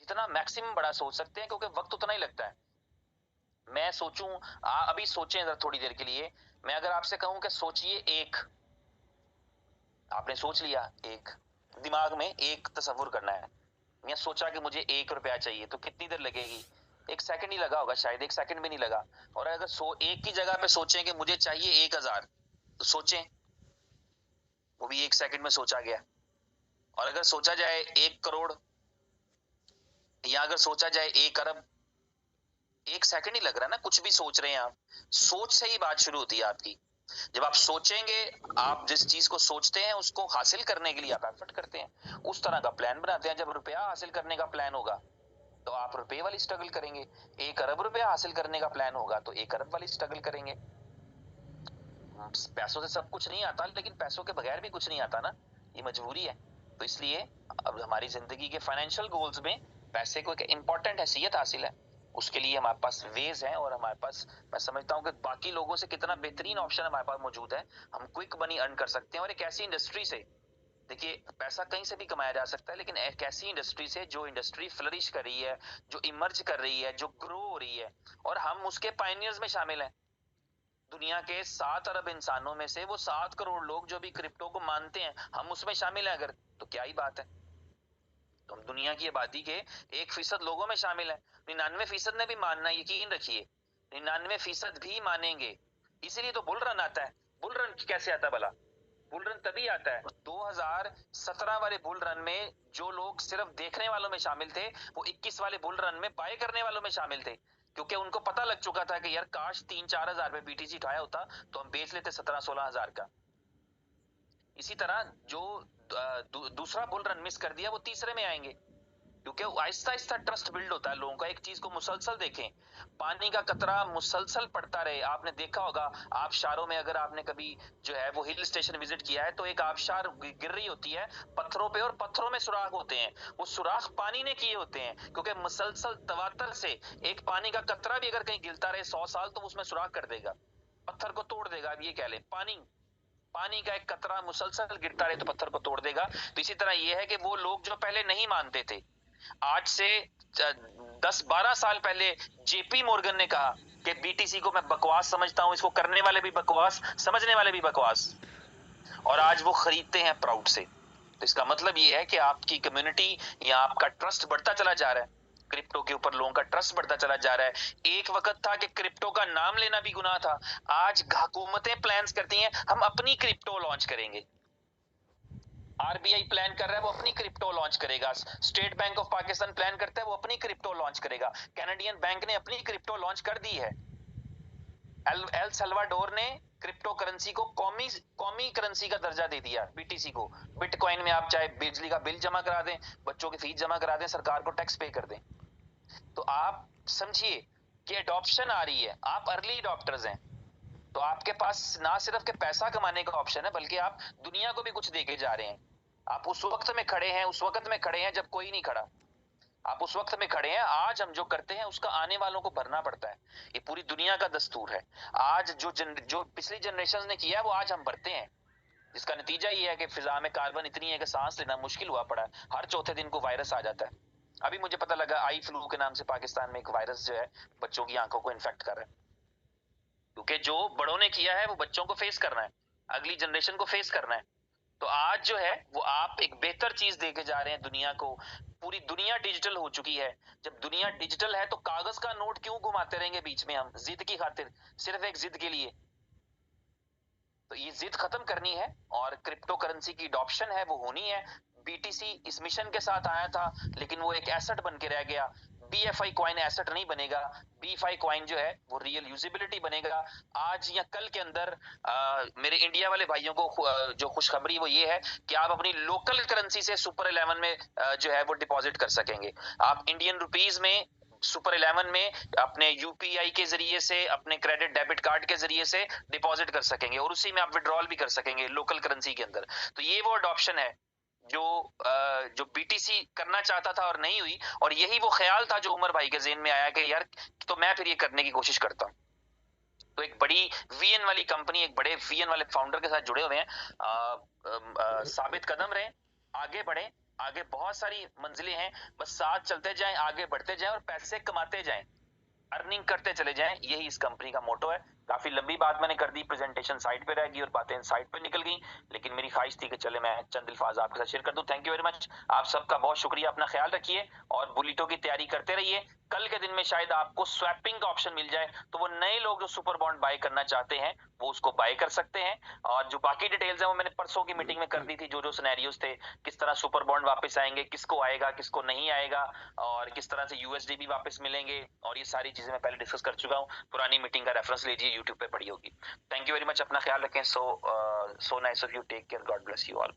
जितना मैक्सिमम बड़ा सोच सकते हैं, क्योंकि वक्त उतना ही लगता है। मैं सोचूं, अभी सोचें जरा थोड़ी देर के लिए। मैं अगर आपसे कहूं कि सोचिए एक, आपने सोच लिया एक, दिमाग में एक तस्वुर करना है। मैं सोचा कि मुझे 1 रुपया चाहिए, तो कितनी देर लगेगी? 1 सेकंड ही लगा होगा, शायद 1 सेकंड भी नहीं लगा। और अगर एक की जगह पे सोचें कि मुझे चाहिए 1,000, तो सोचें, वो भी 1 सेकंड में सोचा गया। और अगर सोचा जाए 1 करोड़, या अगर सोचा जाए 1 अरब, 1 सेकंड ही लग रहा है ना। कुछ भी सोच रहे हैं आप, सोच से ही बात शुरू होती है आपकी। जब आप सोचेंगे, आप जिस चीज को सोचते हैं उसको हासिल करने के लिए आप एफर्ट करते हैं, उस तरह का प्लान बनाते हैं। जब रुपया हासिल करने का प्लान होगा तो आप रुपए वाली स्ट्रगल करेंगे। 1 अरब रुपया हासिल करने का प्लान होगा तो 1 अरब वाली स्ट्रगल करेंगे। पैसों से सब कुछ नहीं आता, लेकिन पैसों के बगैर भी कुछ नहीं आता ना, ये मजबूरी है। तो इसलिए अब हमारी जिंदगी के फाइनेंशियल गोल्स में पैसे को एक इंपॉर्टेंट हैसियत हासिल है। उसके लिए हमारे पास वेज हैं, और हमारे पास, मैं समझता हूँ कि बाकी लोगों से कितना बेहतरीन ऑप्शन हमारे पास मौजूद है। हम क्विक मनी अर्न कर सकते हैं, और एक ऐसी इंडस्ट्री से, देखिए पैसा कहीं से भी कमाया जा सकता है, लेकिन एक ऐसी इंडस्ट्री से जो इंडस्ट्री फ्लरिश कर रही है, जो इमर्ज कर रही है, जो ग्रो हो रही है, और हम उसके पायनियर्स में शामिल हैं। दुनिया के 7 अरब इंसानों में से वो 7 करोड़ लोग जो भी क्रिप्टो को मानते हैं, हम उसमें शामिल हैं अगर, तो क्या ही बात है। तो हम दुनिया की आबादी के 1% लोगों में शामिल हैं। 99% ने भी मानना, यकीन रखिए, 99% भी मानेंगे। इसीलिए तो बुल रन आता है। बुल रन कैसे आता है भला? बुल रन तभी आता है, 2017 वाले बुल रन में जो लोग सिर्फ देखने वालों में शामिल थे, वो 21 वाले बुल रन में बाय करने वालों में शामिल थे। क्योंकि उनको पता लग चुका था कि यार काश 3-4 हजार पे बीटीसी उठाया होता तो हम बेच लेते 17-16 हजार का। इसी तरह जो दूसरा बुल रन मिस कर दिया, वो तीसरे में आएंगे। क्योंकि आहिस्ता आहिस्ता ट्रस्ट बिल्ड होता है लोगों का। एक चीज को मुसलसल देखें, पानी का कतरा मुसलसल पड़ता रहे। आपने देखा होगा आबशारों में, अगर आपने कभी जो है वो हिल स्टेशन विजिट किया है, तो एक आबशार गिर रही होती है पत्थरों पे, और पत्थरों में सुराख होते हैं। वो सुराख पानी ने किए होते हैं, क्योंकि मुसलसल तवातर से एक पानी का कतरा भी अगर कहीं गिरता रहे 100 साल, तो उसमें सुराख कर देगा, पत्थर को तोड़ देगा। अब ये कह ले, पानी पानी का एक कतरा मुसलसल गिरता रहे तो पत्थर को तोड़ देगा। तो इसी तरह ये है कि वो लोग जो पहले नहीं मानते थे, आज से 10-12 साल पहले जेपी मॉर्गन ने कहा कि बीटीसी को मैं बकवास समझता हूं, इसको करने वाले भी बकवास, समझने वाले भी बकवास, और आज वो खरीदते हैं प्राउड से। तो इसका मतलब ये है कि आपकी कम्युनिटी या आपका ट्रस्ट बढ़ता चला जा रहा है। क्रिप्टो के ऊपर लोगों का ट्रस्ट बढ़ता चला जा रहा है। एक वक्त था कि क्रिप्टो का नाम लेना भी गुनाह था। आज हुकूमतें प्लान्स करती हैं, हम अपनी क्रिप्टो लॉन्च करेंगे। आरबीआई प्लान कर रहा है, वो अपनी क्रिप्टो लॉन्च करेगा। State bank of Pakistan plan करता है, वो अपनी क्रिप्टो लॉन्च करेगा। कैनेडियन बैंक ने अपनी क्रिप्टो लॉन्च कर दी है। एल सल्वाडोर ने क्रिप्टो करेंसी को कौमी कौमी करेंसी का दर्जा दे दिया, बीटीसी को। बिटकॉइन में आप चाहे बिजली का बिल जमा करा दें, बच्चों की फीस जमा करा दें, सरकार को टैक्स पे कर दें। तो आप समझिए कि अडॉप्शन आ रही है, आप अर्ली अडॉप्टर्स हैं। तो आपके पास ना सिर्फ के पैसा कमाने का ऑप्शन है, बल्कि आप दुनिया को भी कुछ देके जा रहे हैं। आप उस वक्त में खड़े हैं, उस वक्त में खड़े हैं जब कोई नहीं खड़ा। आप उस वक्त में खड़े हैं, आज हम जो करते हैं उसका आने वालों को भरना पड़ता है। ये पूरी दुनिया का दस्तूर है। आज जो पिछली जनरेशन ने किया है, वो आज हम भरते हैं। जिसका नतीजा ये है कि फिजा में कार्बन इतनी है कि सांस लेना मुश्किल हुआ पड़ा है। हर चौथे दिन को वायरस आ जाता है। अभी मुझे पता लगा आई फ्लू के नाम से पाकिस्तान में एक वायरस जो है बच्चों की आंखों को इन्फेक्ट कर रहा है। क्योंकि जो बड़ों ने किया है वो बच्चों को फेस करना है, अगली जनरेशन को फेस करना है। तो आज जो है वो आप एक बेहतर चीज देके जा रहे हैं दुनिया को। पूरी दुनिया डिजिटल हो चुकी है। जब दुनिया डिजिटल है तो कागज का नोट क्यों घुमाते रहेंगे बीच में हम, जिद की खातिर, सिर्फ एक जिद के लिए? तो ये जिद खत्म करनी है, और क्रिप्टो करेंसी की अडॉप्शन है वो होनी है। बीटीसी इस मिशन के साथ आया था, लेकिन वो एक एसेट बन के रह गया। बीएफआई कॉइन एसेट नहीं बनेगा, बीएफआई कॉइन जो है वो रियल यूजिबिलिटी बनेगा। आज या कल के अंदर मेरे इंडिया वाले भाइयों को जो खुशखबरी वो ये है कि आप अपनी लोकल करेंसी से सुपर 11 में जो है वो डिपॉजिट कर सकेंगे। आप इंडियन रुपीज में सुपर 11 में अपने यूपीआई के जरिए से, अपने क्रेडिट डेबिट कार्ड के जरिए से डिपॉजिट कर सकेंगे, और उसी में आप विड्रॉल भी कर सकेंगे लोकल करेंसी के अंदर। तो ये वो अडॉप्शन है जो जो बीटीसी करना चाहता था और नहीं हुई, और यही वो ख्याल था जो उमर भाई के ज़हन में आया कि यार तो मैं फिर ये करने की कोशिश करता हूँ। तो एक बड़ी वीएन वाली कंपनी, एक बड़े वीएन वाले फाउंडर के साथ जुड़े हुए हैं। साबित कदम रहे, आगे बढ़े, आगे बहुत सारी मंजिलें हैं, बस साथ चलते जाएं, आगे बढ़ते जाएं और पैसे कमाते जाएं, अर्निंग करते चले जाएं, यही इस कंपनी का मोटो है। काफी लंबी बात मैंने कर दी, प्रेजेंटेशन साइड पे रह गई और बातें साइड पे निकल गई, लेकिन मेरी ख्वाहिश थी कि चले मैं चंद अल्फाज आपके साथ शेयर कर दूं। थैंक यू वेरी मच, आप सबका बहुत शुक्रिया, अपना ख्याल रखिए और बुलेटो की तैयारी करते रहिए। कल के दिन में शायद आपको स्वैपिंग का ऑप्शन मिल जाए, तो वो नए लोग जो सुपर बॉन्ड बाय करना चाहते हैं वो उसको बाय कर सकते हैं। और जो बाकी डिटेल्स है वो मैंने परसों की मीटिंग में कर दी थी, जो जो सिनेरियोज थे, किस तरह सुपर बॉन्ड वापस आएंगे, किसको आएगा किसको नहीं आएगा, और किस तरह से यूएसडी भी वापस मिलेंगे, और ये सारी चीजें मैं पहले डिस्कस कर चुका हूँ। पुरानी मीटिंग का रेफरेंस लीजिए, यूट्यूब पे पड़ी होगी। थैंक यू वेरी मच, अपना ख्याल रखें। So nice of you, take care, God bless you all.